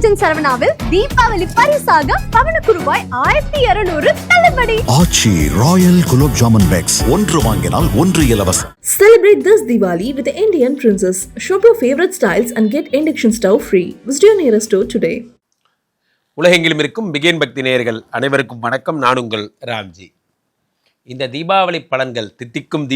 Detergent சரவணாவில் Deepavali பரிசாக பவனுக்கு ரூபாய் 1200 தள்ளுபடி. ஆச்சி ராயல் குலோப் ஜாமுன் பேக்ஸ் ஒன்று வாங்கினால் ஒன்று இலவசம். Celebrate this Diwali with the Indian Princess. Shop your favorite styles and get induction stove free. Visit your nearest store today. உலகெங்கிலும் இருக்கும் பிகேன் பக்தி நேயர்கள் அனைவருக்கும் வணக்கம். நான் உங்கள் ராம்ஜி. இந்த தீபாவளி பலன்கள் தித்திக்கும்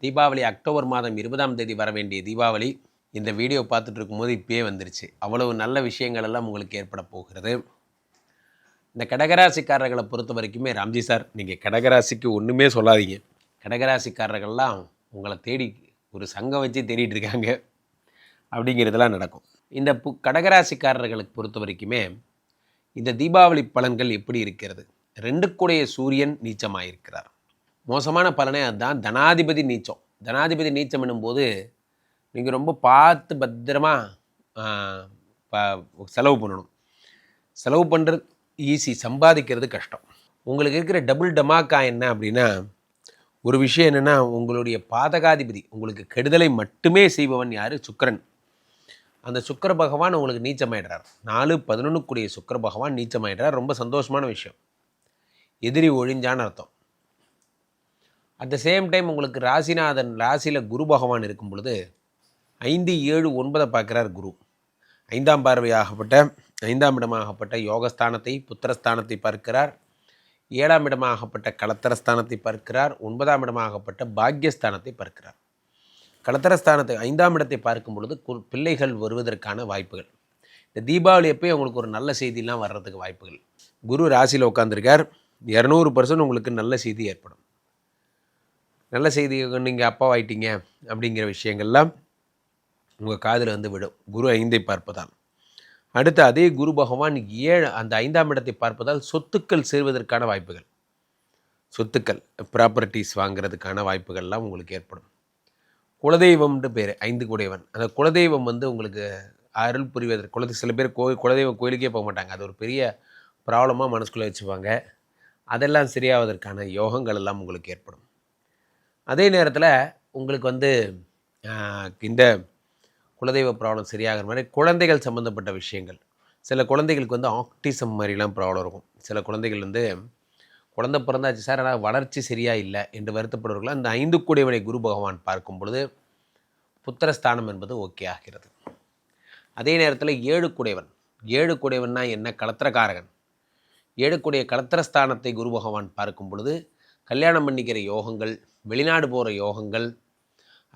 தீபாவளி அக்டோபர் மாதம் 20ஆம் தேதி வர வேண்டிய தீபாவளி இந்த வீடியோ பார்த்துட்டு இருக்கும்போது இப்பயே வந்துருச்சு. அவ்வளவு நல்ல விஷயங்கள் எல்லாம் உங்களுக்கு ஏற்பட போகிறது. இந்த கடகராசிக்காரர்களை பொறுத்த வரைக்குமே ராம்ஜி சார், நீங்கள் கடகராசிக்கு ஒன்றுமே சொல்லாதீங்க. கடகராசிக்காரர்கள்லாம் உங்களை தேடி ஒரு சங்கம் வச்சு தேடிட்டு இருக்காங்க அப்படிங்கிறதெல்லாம் நடக்கும். இந்த கடகராசிக்காரர்களுக்கு பொறுத்த வரைக்குமே இந்த தீபாவளி பலன்கள் எப்படி இருக்கிறது? 2 கூடைய சூரியன் நீச்சமாயிருக்கிறார். மோசமான பலனே அதுதான். தனாதிபதி நீச்சம். தனாதிபதி நீச்சம் என்னும்போது நீங்கள் ரொம்ப பார்த்து பத்திரமா செலவு பண்ணணும். செலவு பண்ணுறது ஈஸி, சம்பாதிக்கிறது கஷ்டம். உங்களுக்கு இருக்கிற டபுள் டமாக்கா என்ன அப்படின்னா, ஒரு விஷயம் என்னென்னா, உங்களுடைய பாதகாதிபதி உங்களுக்கு கெடுதலை மட்டுமே செய்பவன் யார்? சுக்கிரன். அந்த சுக்கிர பகவான் உங்களுக்கு நீச்சமாயிடுறார். 4-11 கூடிய சுக்கிர பகவான் நீச்சமாயிடுறார். ரொம்ப சந்தோஷமான விஷயம். எதிரி ஒழிஞ்சான்னு அர்த்தம். அட் த சேம் டைம் உங்களுக்கு ராசிநாதன் ராசியில் குரு பகவான் இருக்கும் பொழுது 5, 7, 9 பார்க்குறார் குரு. 5ஆம் பார்வையாகப்பட்ட 5ஆம் இடமாகப்பட்ட யோகஸ்தானத்தை, புத்திரஸ்தானத்தை பார்க்கிறார். 7ஆம் இடமாகப்பட்ட களத்திரஸ்தானத்தை பார்க்கிறார். 9ஆம் இடமாகப்பட்ட பாக்யஸ்தானத்தை பார்க்கிறார். களத்திரஸ்தானத்தை 5ஆம் இடத்தை பார்க்கும் பொழுது பிள்ளைகள் வருவதற்கான வாய்ப்புகள். இந்த தீபாவளி எப்போ உங்களுக்கு ஒரு நல்ல செய்திலாம் வர்றதுக்கு வாய்ப்புகள். குரு ராசியில் உட்காந்துருக்கார். 200% உங்களுக்கு நல்ல செய்தி ஏற்படும். நல்ல செய்தி, நீங்கள் அப்பாவாயிட்டீங்க அப்படிங்கிற விஷயங்கள்லாம் உங்கள் காதில் வந்து விடும். குரு 5ஐ பார்ப்பதால். அடுத்து அதே குரு பகவான் அந்த 5ஆம் இடத்தை பார்ப்பதால் சொத்துக்கள் சேர்வதற்கான வாய்ப்புகள், சொத்துக்கள் ப்ராப்பர்ட்டிஸ் வாங்கிறதுக்கான வாய்ப்புகள்லாம் உங்களுக்கு ஏற்படும். குலதெய்வம்னு பேர் 5 கூடையவன். அந்த குலதெய்வம் வந்து உங்களுக்கு அருள் புரிவதற்கு சில பேர் குலதெய்வம் கோயிலுக்கே போக மாட்டாங்க. அது ஒரு பெரிய ப்ராப்ளமாக மனசுக்குள்ளே வச்சுப்பாங்க. அதெல்லாம் சரியாவதற்கான யோகங்கள் எல்லாம் உங்களுக்கு ஏற்படும். அதே நேரத்தில் உங்களுக்கு வந்து இந்த குலதெய்வ ப்ராப்ளம் சரியாகிற மாதிரி குழந்தைகள் சம்மந்தப்பட்ட விஷயங்கள், சில குழந்தைகளுக்கு வந்து ஆக்டிசம் மாதிரிலாம் ப்ராப்ளம் இருக்கும். சில குழந்தைகள் வந்து குழந்தை பிறந்தாச்சு சார், ஆனால் வளர்ச்சி சரியாக இல்லை என்று வருத்தப்படுவர்களாக அந்த 5 கூடையவனை குரு பகவான் பார்க்கும் பொழுது புத்திரஸ்தானம் என்பது ஓகே ஆகிறது. அதே நேரத்தில் 7 கூடையவன். 7 கூடையவன்னா என்ன? களத்திரக்காரகன். 7 கூடிய களத்திரஸ்தானத்தை குரு பகவான் பார்க்கும் பொழுது கல்யாணம் பண்ணிக்கிற யோகங்கள், வெளிநாடு போகிற யோகங்கள்,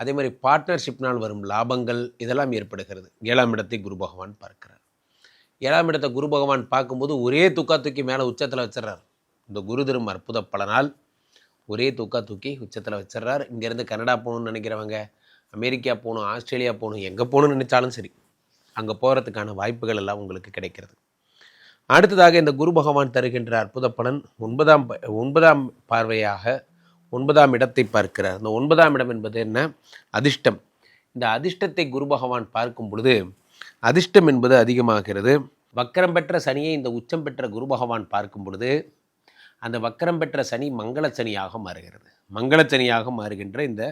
அதே மாதிரி பார்ட்னர்ஷிப்னால் வரும் லாபங்கள் இதெல்லாம் ஏற்படுகிறது. 7ஆம் இடத்தை குரு பகவான் பார்க்கிறார். 7ஆம் இடத்தை குரு பகவான் பார்க்கும்போது ஒரே தூக்கி மேலே உச்சத்தில் வச்சிடறார். இந்த குரு தரும் அற்புத பலனால் ஒரே தூக்கி உச்சத்தில் வச்சிடறார். இங்கேருந்து கனடா போகணுன்னு நினைக்கிறவங்க, அமெரிக்கா போகணும், ஆஸ்திரேலியா போகணும், எங்கே போகணுன்னு நினச்சாலும் சரி, அங்கே போகிறதுக்கான வாய்ப்புகள் எல்லாம் உங்களுக்கு கிடைக்கிறது. அடுத்ததாக இந்த குரு பகவான் தருகின்ற அற்புத பலன் 9ஆம் பார்வையாக 9ஆம் இடத்தை பார்க்கிறார். இந்த 9ஆம் இடம் என்பது என்ன? அதிர்ஷ்டம். இந்த அதிர்ஷ்டத்தை குரு பகவான் பார்க்கும் பொழுது அதிர்ஷ்டம் என்பது அதிகமாகிறது. வக்கரம் பெற்ற சனியை இந்த உச்சம் பெற்ற குரு பகவான் பார்க்கும் பொழுது அந்த வக்கரம் பெற்ற சனி மங்கள சனியாக மாறுகிறது. மங்கள சனியாக மாறுகின்ற இந்த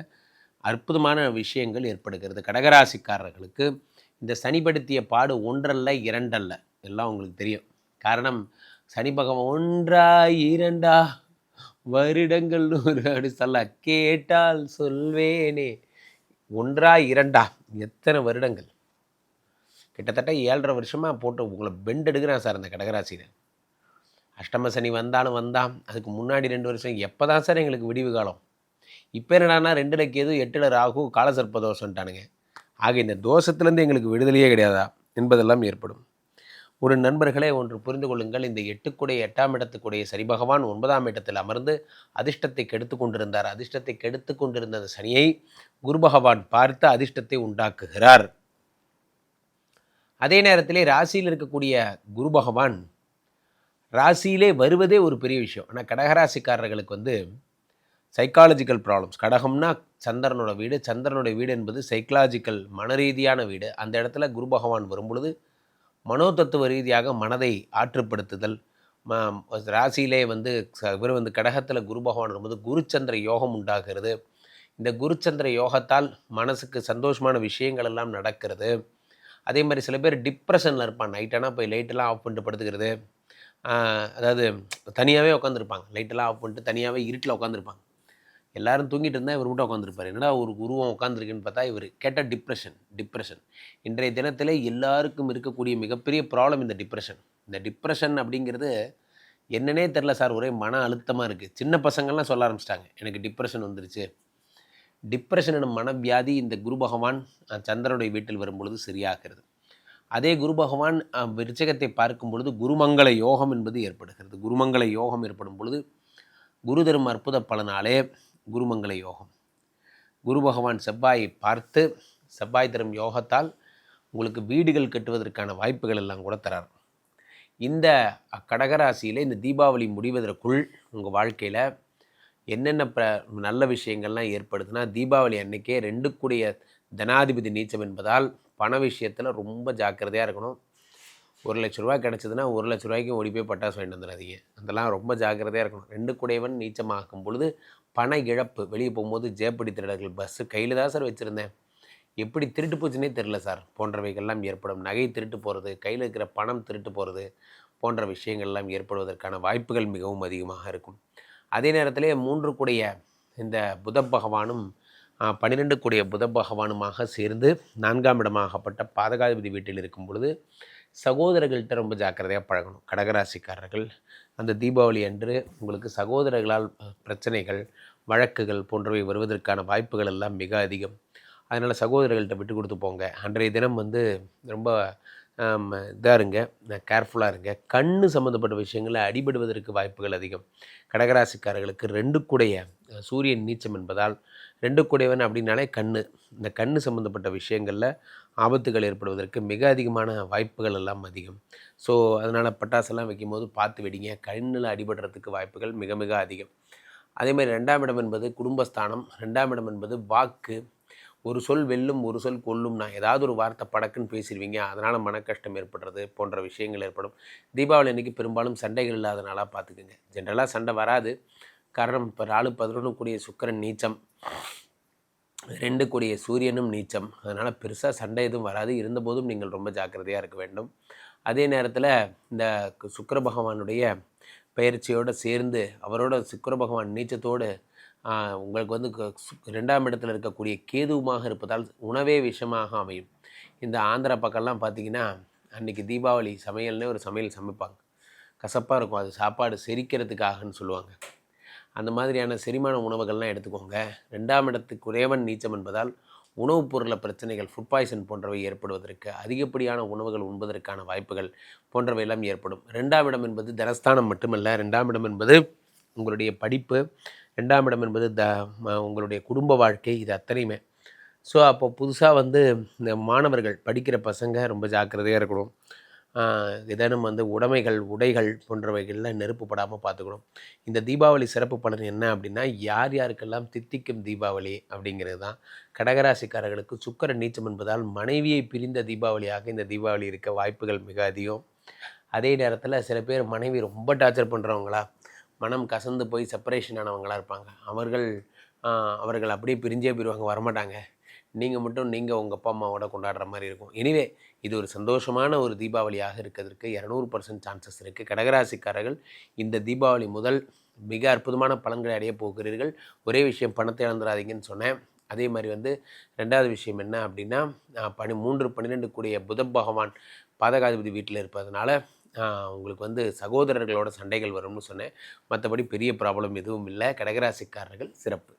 அற்புதமான விஷயங்கள் ஏற்படுகிறது. கடகராசிக்காரர்களுக்கு இந்த சனிப்படுத்திய பாடு 1 அல்ல 2 அல்ல, எல்லாம் உங்களுக்கு தெரியும். காரணம், சனி பகவான் 1 வருடங்கள் 100 அப்படி சொல்ல கேட்டால் சொல்வேனே. 1 எத்தனை வருடங்கள்? கிட்டத்தட்ட 7.5 வருஷமாக போட்டு உங்களை பெண்ட் எடுக்கிறான் சார் அந்த கடகராசியில். அஷ்டம சனி வந்தான். அதுக்கு முன்னாடி 2 வருஷம். எப்போ தான் சார் எங்களுக்கு விடிவு காலம்? இப்போ என்னடானா 2ல் கேது 8ல் ராகு காலசர்ப்ப தோஷம்ட்டானுங்க. ஆக இந்த தோஷத்துலேருந்து எங்களுக்கு விடுதலையே கிடையாதா என்பதெல்லாம் ஏற்படும். ஒரு நண்பர்களே ஒன்று புரிந்து கொள்ளுங்கள். இந்த 8 கூடைய 8ஆம் இடத்துக்குடைய சனி பகவான் 9ஆம் இடத்தில் அமர்ந்து அதிர்ஷ்டத்தை கெடுத்து கொண்டிருந்தார். அதிர்ஷ்டத்தை கெடுத்து கொண்டிருந்த அந்த சனியை குரு பகவான் பார்த்து அதிர்ஷ்டத்தை உண்டாக்குகிறார். அதே நேரத்திலே ராசியில் இருக்கக்கூடிய குரு பகவான் ராசியிலே வருவதே ஒரு பெரிய விஷயம். ஆனால் கடகராசிக்காரர்களுக்கு வந்து சைக்காலஜிக்கல் ப்ராப்ளம்ஸ். கடகம்னா சந்திரனோட வீடு. சந்திரனுடைய வீடு என்பது சைக்கலாஜிக்கல் மனரீதியான வீடு. அந்த இடத்துல குரு பகவான் வரும்பொழுது மனோதத்துவ ரீதியாக மனதை ஆற்றுப்படுத்துதல். ராசியிலே வந்து இவர் வந்து கடகத்தில் குரு பகவான் வரும்போது குருச்சந்திர யோகம் உண்டாகிறது. இந்த குருச்சந்திர யோகத்தால் மனசுக்கு சந்தோஷமான விஷயங்கள் எல்லாம் நடக்கிறது. அதே மாதிரி சில பேர் டிப்ரெஷனில் இருப்பான். நைட்டானா போய் லைட்டெல்லாம் ஆஃப் பண்ணிட்டு படுத்துக்கிறது. அதாவது தனியாகவே உட்காந்துருப்பாங்க. லைட்டெல்லாம் ஆஃப் பண்ணிட்டு தனியாகவே இருட்டில் உட்காந்துருப்பாங்க. எல்லோரும் தூங்கிட்டு இருந்தால் இவர் மட்டும் உட்காந்துருப்பார். என்னடா ஒரு உருவம் உட்காந்துருக்குன்னு பார்த்தா இவர் கேட்டால் டிப்ரெஷன். இன்றைய தினத்தில் எல்லாருக்கும் இருக்கக்கூடிய மிகப்பெரிய ப்ராப்ளம் இந்த டிப்ரெஷன். இந்த டிப்ரெஷன் அப்படிங்கிறது என்னன்னே தெரில சார், ஒரே மன அழுத்தமாக இருக்குது. சின்ன பசங்கள்லாம் சொல்ல ஆரம்பிச்சிட்டாங்க, எனக்கு டிப்ரெஷன் வந்துருச்சு. டிப்ரெஷன் எனும் மனவியாதி இந்த குரு பகவான் சந்திரனுடைய வீட்டில் வரும்பொழுது சரியாகிறது. அதே குரு பகவான் விருச்சிகத்தை பார்க்கும் பொழுது குருமங்கள யோகம் என்பது ஏற்படுகிறது. குருமங்கள யோகம் ஏற்படும் பொழுது குரு தரும் அற்புத பலனாலே குருமங்கள யோகம். குரு பகவான் செவ்வாயை பார்த்து செவ்வாய் தரும் யோகத்தால் உங்களுக்கு வீடுகள் கட்டுவதற்கான வாய்ப்புகள் எல்லாம் கூட தரார். இந்த கடகராசியில் இந்த தீபாவளி முடிவதற்குள் உங்கள் வாழ்க்கையில் என்னென்ன நல்ல விஷயங்கள்லாம் ஏற்படுதுன்னா, தீபாவளி அன்றைக்கே 2 கூடிய தனாதிபதி நீச்சம் என்பதால் பண விஷயத்தில் ரொம்ப ஜாக்கிரதையாக இருக்கணும். 1 லட்ச ரூபா கிடச்சிதுன்னா 1 லட்ச ரூபாய்க்கு ஓடி போய் பட்டாசு வாங்கிட்டு வந்துடாதீங்க. அதெல்லாம் ரொம்ப ஜாக்கிரதையாக இருக்கணும். 2 கூடையவன் நீச்சமாக்கும் பொழுது பண இழப்பு. வெளியே போகும்போது ஜேப்படி திருடர்கள், பஸ்ஸு கையில் தான் சார் வச்சுருந்தேன், எப்படி திருட்டு போச்சுன்னே தெரில சார் போன்றவைகள்லாம் ஏற்படும். நகை திருட்டு போகிறது, கையில் இருக்கிற பணம் திருட்டு போகிறது போன்ற விஷயங்கள்லாம் ஏற்படுவதற்கான வாய்ப்புகள் மிகவும் அதிகமாக இருக்கும். அதே நேரத்திலே 3 கூடைய இந்த புத பகவானும் 12 கூடிய புத பகவானுமாக சேர்ந்து 4ஆம் இடமாகப்பட்ட பாதகாதிபதி வீட்டில் இருக்கும் பொழுது சகோதரர்கள்ட்ட ரொம்ப ஜாக்கிரதையாக பழகணும். கடகராசிக்காரர்கள் அந்த தீபாவளி அன்று உங்களுக்கு சகோதரர்களால் பிரச்சனைகள், வழக்குகள் போன்றவை வருவதற்கான வாய்ப்புகள் எல்லாம் மிக அதிகம். அதனால் சகோதரர்கள்ட்ட விட்டு கொடுத்து போங்க. அன்றைய தினம் ரொம்ப இதாக இருங்க, கேர்ஃபுல்லாக இருங்க. கண் சம்மந்தப்பட்ட விஷயங்களில் அடிபடுவதற்கு வாய்ப்புகள் அதிகம். கடகராசிக்காரர்களுக்கு 2 கூடைய சூரியன் நீச்சம் என்பதால் 2 கூடையவன் அப்படின்னாலே இந்த கண் சம்மந்தப்பட்ட விஷயங்களில் ஆபத்துகள் ஏற்படுவதற்கு மிக அதிகமான வாய்ப்புகள் எல்லாம் அதிகம். ஸோ அதனால் பட்டாசெல்லாம் வைக்கும்போது பார்த்து வெடிங்க. கண்ணில் அடிபடுறதுக்கு வாய்ப்புகள் மிக மிக அதிகம். அதேமாதிரி 2ஆம் இடம் என்பது குடும்பஸ்தானம். 2ஆம் இடம் என்பது வாக்கு. ஒரு சொல் வெல்லும், ஒரு சொல் கொல்லும்னா ஏதாவது ஒரு வார்த்தை படக்குன்னு பேசிடுவீங்க, அதனால் மன கஷ்டம் ஏற்படுறது போன்ற விஷயங்கள் ஏற்படும். தீபாவளி அன்றைக்கி பெரும்பாலும் சண்டைகள் இல்லாத நாளாக பார்த்துக்குங்க. ஜென்ரலாக சண்டை வராது. காரணம் இப்போ 4-11 கூடிய சுக்கிரன் நீச்சம், 2 கூடிய சூரியனும் நீச்சம். அதனால் பெருசாக சண்டை எதுவும் வராது. இருந்தபோதும் நீங்கள் ரொம்ப ஜாக்கிரதையாக இருக்க வேண்டும். அதே நேரத்தில் இந்த சுக்கிர பகவானுடைய பயிற்சியோடு சேர்ந்து அவரோட சுக்கிர பகவான் நீச்சத்தோடு உங்களுக்கு 2ஆம் இடத்தில் இருக்கக்கூடிய கேதுவுமாக இருப்பதால் உணவே விஷமாக அமையும். இந்த ஆந்திரா பக்கம்லாம் பார்த்திங்கன்னா அன்றைக்கி தீபாவளி சமையல்னே ஒரு சமையல் சமைப்பாங்க. கசப்பாக இருக்கும். அது சாப்பாடு செரிக்கிறதுக்காகன்னு சொல்லுவாங்க. அந்த மாதிரியான செரிமான உணவுகள்லாம் எடுத்துக்கோங்க. 2ஆம் இடத்துக்கு உறையவன் நீச்சம் என்பதால் உணவுப் பொருளில் பிரச்சனைகள், ஃபுட் பாய்சன் போன்றவை ஏற்படுவதற்கு, அதிகப்படியான உணவுகள் உண்பதற்கான வாய்ப்புகள் போன்றவையெல்லாம் ஏற்படும். 2ஆம் இடம் என்பது தனஸ்தானம் மட்டுமல்ல, 2ஆம் இடம் என்பது உங்களுடைய படிப்பு, 2ஆம் இடம் என்பது உங்களுடைய குடும்ப வாழ்க்கை. இது அத்தனையுமே. ஸோ அப்போ புதுசாக இந்த மாணவர்கள் படிக்கிற பசங்க ரொம்ப ஜாக்கிரதையாக இருக்கணும். ஏதேனும் உடைகள் போன்றவைகளில் நெருப்பு படாமல் பார்த்துக்கணும். இந்த தீபாவளி சிறப்பு பலன் என்ன அப்படின்னா, யார் யாருக்கெல்லாம் தித்திக்கும் தீபாவளி அப்படிங்கிறது தான். கடகராசிக்காரர்களுக்கு சுக்கிர நீச்சம் என்பதால் மனைவியை பிரிந்த தீபாவளியாக இந்த தீபாவளி இருக்க வாய்ப்புகள் மிக அதிகம். அதே நேரத்தில் சில பேர் மனைவி ரொம்ப டார்ச்சர் பண்ணுறவங்களா, மனம் கசந்து போய் செப்பரேஷன் ஆனவங்களாக இருப்பாங்க. அவர்கள் அப்படியே பிரிஞ்சே போயிடுவாங்க, வரமாட்டாங்க. நீங்கள் மட்டும் உங்கள் அப்பா அம்மாவோட கொண்டாடுற மாதிரி இருக்கும். எனிவே இது ஒரு சந்தோஷமான ஒரு தீபாவளியாக இருக்கிறதுக்கு 200% சான்சஸ் இருக்குது. கடகராசிக்காரர்கள் இந்த தீபாவளி முதல் மிக அற்புதமான பலன்களை அடைய போகிறீர்கள். ஒரே விஷயம், பணத்தை இழந்துடாதீங்கன்னு சொன்னேன். அதே மாதிரி 2வது விஷயம் என்ன அப்படின்னா, 3-12 கூடிய புத பகவான் பாதகாதிபதி வீட்டில் இருப்பதனால உங்களுக்கு சகோதரர்களோட சண்டைகள் வரும்னு சொன்னேன். மற்றபடி பெரிய ப்ராப்ளம் எதுவும் இல்லை. கடகராசிக்காரர்கள் சிறப்பு.